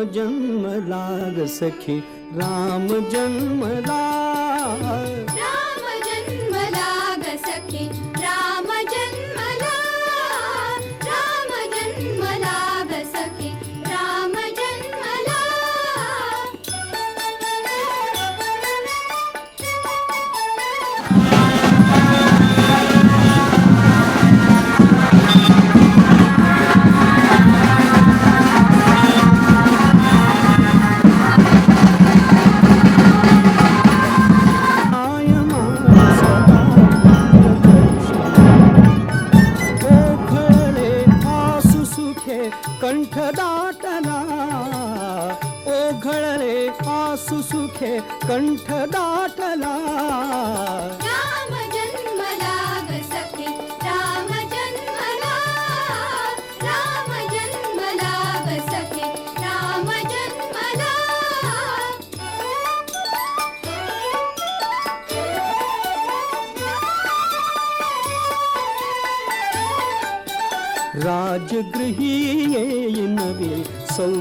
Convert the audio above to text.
जन्मला ग सखी राम जन्मला. राम जन्मला ग सखी राम जन्मला. राम जन्मला ग सखी राम जन्मला. कंठ दाटला ओघळले आसु सुखे कंठ दाटला. राम जन्मला ग सखी राम जन्मला. राम जन्मला ग सखी राम जन्मला. राजगृही येईनवे सौ